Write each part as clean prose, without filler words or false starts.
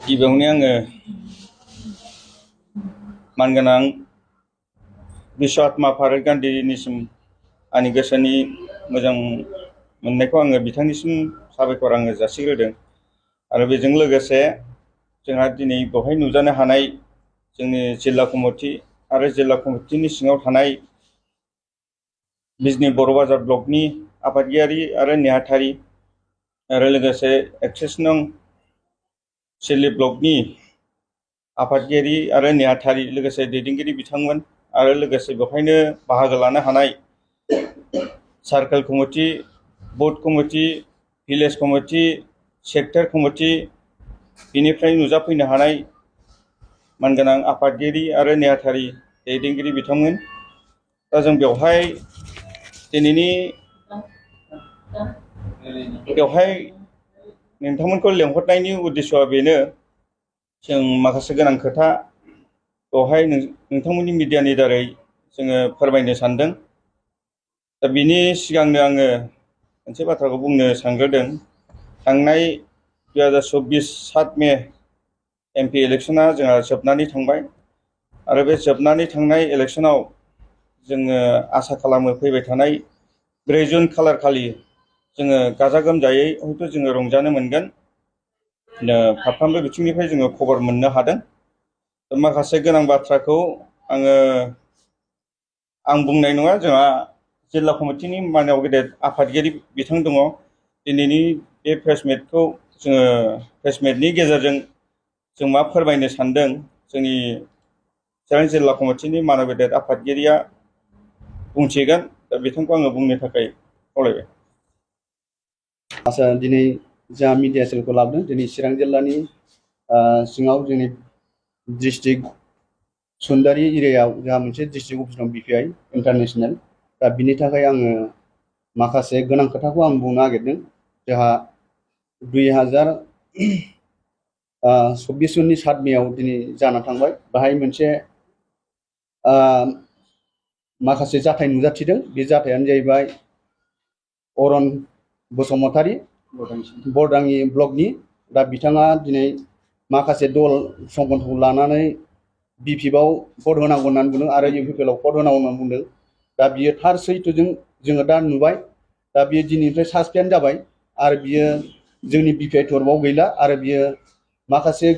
गिबियावनो आङो मानगोनां बिश्व आत्मा भारत गान्धीनिसिम आंनि गोसोनि मोजां मोननायखौ आङो बिथांनिसिम साबायखर आङो जासिग्रोदों आरो बेजों लोगोसे जोंहा दिनै बेवहाय नुजानो हानाय जोंनि जिल्ला कमिटि आरो जिल्ला कमिटिनि सिङाव थानाय बिजनी बर' बाजार ब्लकनि आफादगिरि आरो नेहाथारि आरो लोगोसे एक्सेस नं सिडली ब्लकनि आफादगिरि आरो नेहाथारि लोगोसे दैदेनगिरि बिथांमोन आरो लोगोसे बेवहायनो बाहागो लानो हानाय circle committee booth committee village committee sector committee बिनिफ्राय नुजाफैनो हानाय मानगोनां आफादगिरि आरो नेहाथारि दैदेनगिरि बिथांमोन दा जों बेवहाय दिनैनि बेवहाय नोंथांमोनखौ लेंहरनायनि उद्देश्यआ बेनो जों माखासे गोनां खोथा बेवहाय नोंथांमोननि मिडियानि दारै जोङो फोरमायनो सानदों। दा बिनि सिगांनो आङो मोनसे बाथ्राखौ बुंनो सानग्रोदों। थांनाय 2024 7 मे MP इलेक्शना जोंहा जोबनानै थांबाय आरो बे जोबनानै थांनाय इलेक्शनाव जोङो आसा खालामो फैबाय थानाय 4 जुन खालार खालि जोङो गाजा गोमजायै हयथ' जोङो रंजानो मोनगोन। फारफ्रोमबो बिथिंनिफ्राय जोङो खबर मोननो हादों। माखासे गोनां बाथ्राखौ आं बुंनाय नङा। जोंहा जिल्ला कमिटिनि मानाव गेदेर आफादगिरि बिथां दङ। दिनैनि बे प्रेसमिटखौ जोङो प्रेसमिटनि गेजेरजों जों मा फोरमायनो सानदों जोंनि चिरां जिल्ला कमिटिनि मानाव गेदेर आफादगिरिया बुंथिगोन। दा बिथांखौ आङो बुंनो थाखाय खावलायबाय। आसा दिनै जोंहा मिडिया सेलखौ लाबोदों। दिनै चिरां जिल्लानि सिङाव जोंनि डिस्ट्रिक्ट सुन्दारि एरियायाव जोंहा मोनसे डिस्ट्रिक्ट अफिस दं BPI इन्टारनेशनेल। दा बिनि थाखाय आङो माखासे गोनां खोथाखौ आं बुंनो नागिरदों। जोंहा 2024 जुननि 7 मेआव दिनै जाना थांबाय। बाहाय मोनसे माखासे जाथाय नुजाथिदों। बे जाथायानो जाहैबाय अरन बसुमतारी बरदाङि ब्लकनि। दा बिथाङा दिनै माखासे दल संगठनखौ लानानै BPIआव भट होनांगौ होननानै बुंदों आरो UPPLआव भट होनांगौ होननानै बुंदों। दा बियो थार सैथोजों जोङो दा नुबाय। दा बियो दिनैनिफ्राय सासपेन्ड जाबाय आरो बियो जोंनि BPI थरबआव गैला आरो बियो माखासे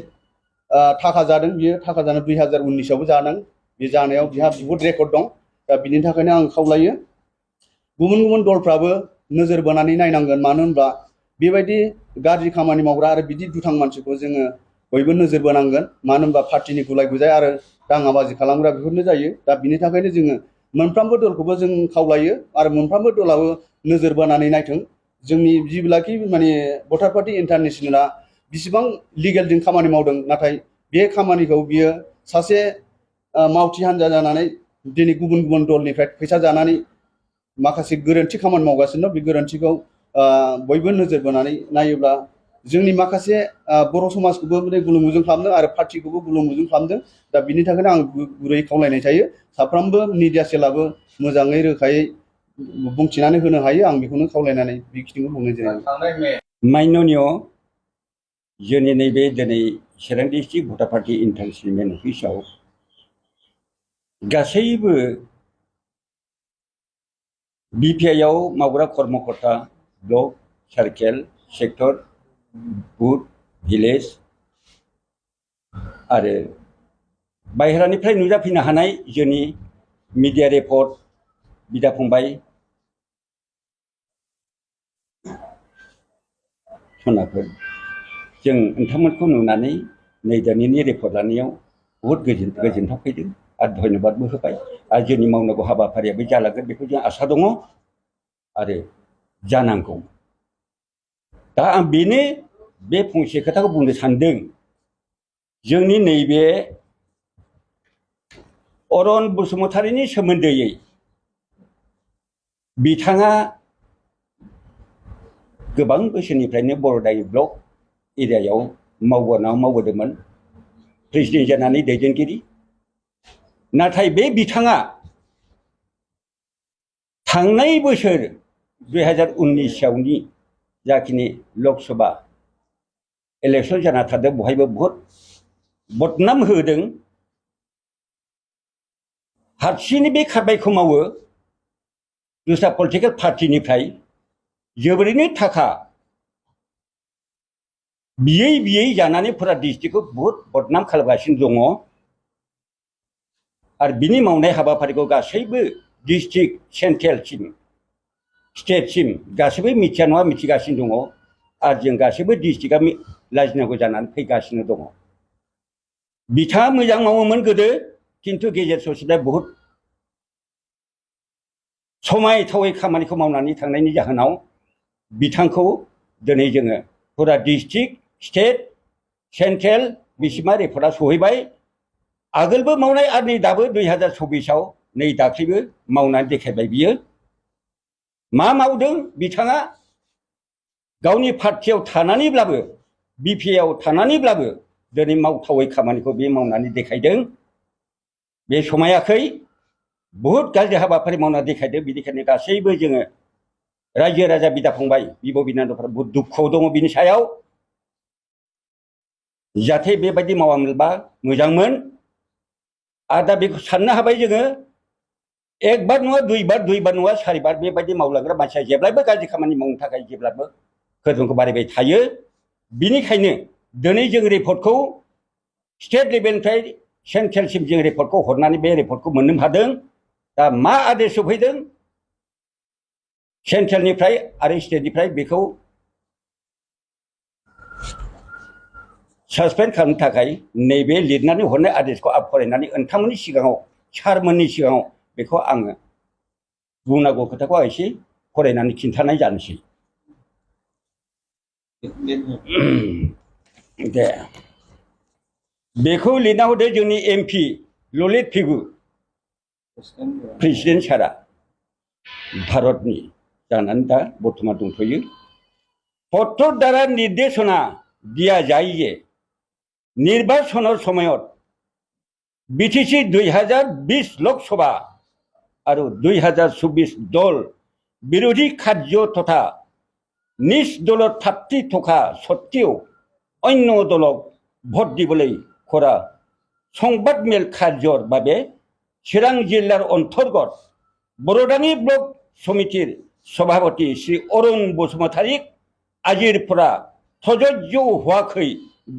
थाखा जादों। बियो थाखा जानो 2019आवबो जादों। बे जानायाव बिहा बहुद रेकर्ड दं। दा बिनि थाखायनो आं खावलायो गुबुन गुबुन दलफ्राबो नोजोर बोनानै नायनांगोन। मानो होनब्ला बेबायदि गाज्रि खामानि मावग्रा आरो बिदि दुथां मानसिखौ जोङो बयबो नोजोर बोनांगोन। मानो होनबा पार्टिनि गुलाय गुजाय आरो दाङाबाजि खालामग्रा बेफोरनो जायो। दा बिनि थाखायनो जोङो मोनफ्रोमबो दलखौबो जों खावलायो आरो मोनफ्रोमबो दलाबो नोजोर बोनानै नायथों। जोंनि जिब्लाखि माने भटार पार्टी इन्टारनेशनेला बिसिबां लिगेलजों खामानि मावदों, नाथाय बे खामानिखौ बियो सासे मावथि हान्जा जानानै दिनै गुबुन गुबुन दलनिफ्राय फैसा जानानै माखासे गोरोन्थि खामानि मावगासिनो दं। बे गोरोन्थिखौ बयबो नोजोर बोनानै नायोब्ला जोंनि माखासे बर' समाजखौबो गुलुं गुजुं खालामदों आरो पार्टिखौबो गुलुं गुजुं खालामदों। दा बिनि थाखायनो आं गुरै खावलायनाय थायो साफ्रोमबो मिडिया सेलाबो मोजाङै रोखायै बुंथिनानै होनो हायो। आं बेखौनो खावलायनानै बेखिनिखौ बुंनाय जायो। माननीय जोंनि नैबे दिनै चिरां डिस्ट्रिक्ट भटार पार्टी इन्टारनेशनेल मेन अफिसाव गासैबो BPIआव मावग्रा कर्मकर्ता ब्लक सार्केल सेक्टर बुथ भिलेज आरो बाहेरानिफ्राय नुजाफैनो हानाय जोंनि मिडिया रिपर्ट बिदा फंबाय सनाफोर, जों नोंथांमोनखौ नुनानै नै दिनैनि रिपर्ट लानायाव बहुद गोजोनथाव फैदों आरो धन्यबादबो होबाय। आरो जोंनि मावनांगौ हाबाफारियाबो जालांगोन बेखौ जों आसा दङ आरो जानांगौ। दा आं बेनो बे फंसे खोथाखौ बुंनो सानदों। जोंनि नैबे अरन बसुमतारीनि सोमोन्दैयै बिथाङा गोबां बोसोरनिफ्रायनो बरदाङि ब्लक एरियायाव मावबोदोंमोन प्रेसिडेन्ट जानानै दैदेनगिरि। नाथाय बे बिथाङा थांनाय बोसोर 2019आवनि जाखिनि लकसभा इलेक्शन जाना थादों बहायबो बहुत बदनाम होदों हारसिंनि बे खारबायखौ मावो दस्रा पलिटिकेल पार्टिनिफ्राय जोबोरैनो थाखा बियै जानानै फुरा डिस्ट्रिक्टखौ बहुत बदनाम खालामगासिनो दङ आरो बिनि मावनाय हाबाफारिखौ गासैबो डिस्ट्रिक्ट सेन्ट्रेलसिम स्टेटसिम गासैबो मिथिया नङा मिथिगासिनो दङ आरो जों गासैबो डिस्ट्रिक्टआ लाजिनांगौ जानानै फैगासिनो दङ बिथाङा मोजां मावोमोन गोदो किन्तु गेजेर ससेनिफ्राय बहुत समायथावै खामानिखौ मावनानै थांनायनि जाहोनाव बिथांखौ दिनै जोङो फुरा डिस्ट्रिक्ट स्टेट सेन्ट्रेल बिसिमा रिपर्टआ सहैबाय आगोलबो मावनाय आरो नै दाबो 2024आव नै दाख्लैबो मावनानै देखायबाय बियो मा मावदों बिथाङा गावनि पार्टियाव थानानैब्लाबो बिपिआव थानानैब्लाबो दिनै मावथावै खामानिखौ बे मावनानै देखायदों बे समायाखै बहुत गाज्रि हाबाफारि मावना देखायदों बेनिखायनो गासैबो जोङो रायजो राजा बिदा फंबाय बिब' बिनानावफोरा बहुत दुखुआव दङ बिनि सायाव जाहाथे बेबायदि मावामोनबा मोजांमोन आरो दा बेखौ साननो हाबाय जोङो एक बार नङा दुइ बार नङा चारि बार बेबायदि मावलांग्रा मानसिया जेब्लायबो गाज्रि खामानि मावनो थाखाय जेब्लाबो खोदोमखौ बारायबाय थायो बिनिखायनो दिनै जों रिपर्टखौ स्टेट लेभेलनिफ्राय सेन्ट्रेलसिम जों रिपर्टखौ हरनानै बे रिपर्टखौ मोननो हादों दा मा आदेश सफैदों सेन्ट्रेलनिफ्राय आरो स्टेटनिफ्राय बेखौ सासपेन्ड खालामनो थाखाय नैबे लिरनानै हरनाय आदेशखौ आं फरायनानै नोंथांमोननि सिगाङाव सारमोननि सिगाङाव बेखौ आङो बुंनांगौ खोथाखौ आं एसे फरायनानै खिन्थानाय जानोसै दे बेखौ लिरना हरदो जोंनि एमपि ललित पेगु प्रेसिडेन्ट सारा भारतनि जानानै दा बर्तमान दंथ'यो पत्र द्वारा निर्देशना दिया যায় যে নির্বাচনের সময়ত বিটিসি 2020 লোকসভা আর 2024 দল বিরোধী কার্য তথা নিজ দলের প্রার্থী থকা সত্ত্বেও অন্য দলক ভোট দিবলৈ করা সংবাদ মেল কার্যর বাবে চিৰাং জিলাৰ অন্তৰ্গত বৰদাঙি ব্লক সমিতিৰ সভাপতি শ্ৰী অৰুণ বসুমতাৰীক আজিৰ পৰা প্রযোজ্য হওয়াকৈ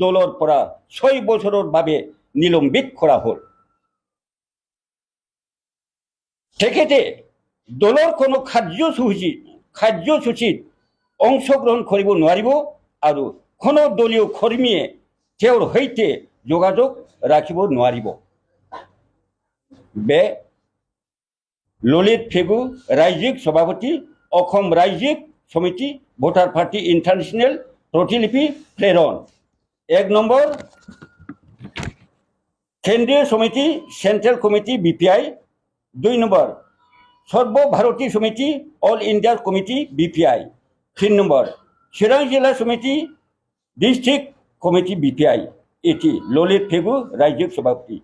দলৰ পৰা 6 বছৰৰ বাবে নিলম্বিত কৰা হল তেখেতে দলৰ কোনো কাৰ্যসূচীত অংশগ্ৰহণ কৰিব নোৱাৰিব আৰু কোনো দলীয় কৰ্মীয়ে তেওঁৰ সৈতে যোগাযোগ ৰাখিব নোৱাৰিব बे ललित पेगु रायजिक सभापति अखम रायजिक समिति भोटार पार्टी इंटरनेशनल प्रतिलिपि प्रेरण एक नम्बर केंद्रीय समिति सेंट्रल कमिटी बीपीआई 2 नम्बर सर्व भारतीय समिति all India committee BPI 3 number चिरां जिला समिति डिस्ट्रिक्ट कमिटी बीपीआई इति ललित पेगु रायजिक सभापति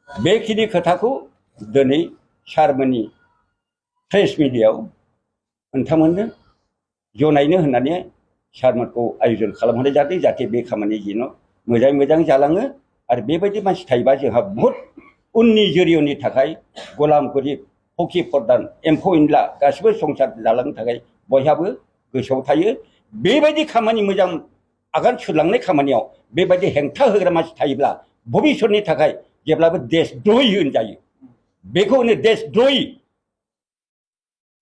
बेखिनि खोथाखौ दिनै सारमोननि प्रेस मिडियायाव नोंथांमोननो जनायनो होननानै सारमोनखौ आयोजन खालामहोनाय जादों जाहाथे बे खामानि जेन' मोजाङै मोजां जालाङो आरो बेबायदि मानसि थायोबा जोंहा बहुत उननि जोरियनि थाखाय गलाम गरिब फखि फरदान एम्फौ एनला गासिबो संसार जालांनो थाखाय बयहाबो गोसोआव थायो बेबायदि खामानि मोजां आगान सुरलांनाय खामानियाव बेबायदि हेंथा होग्रा मानसि थायोब्ला भबिष्यतनि थाखाय जेब्लाबो देशद्रोही होनजायो बेखौ होनो देशद्रोही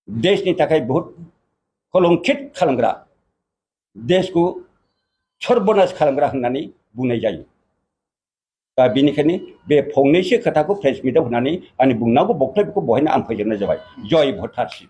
देशनि थाखाय बहुत कलंकित खालामग्रा देशखौ सर्बनाश खालामग्रा होननानै बुंनाय जायो दा बेनिखायनो बे फंनैसो खोथाखौ प्रेस मिटआव होनानै आंनि बुंनांगौ बक्तब्यखौ बहायनो आं फोजोबनाय जाबाय जय भटारसिप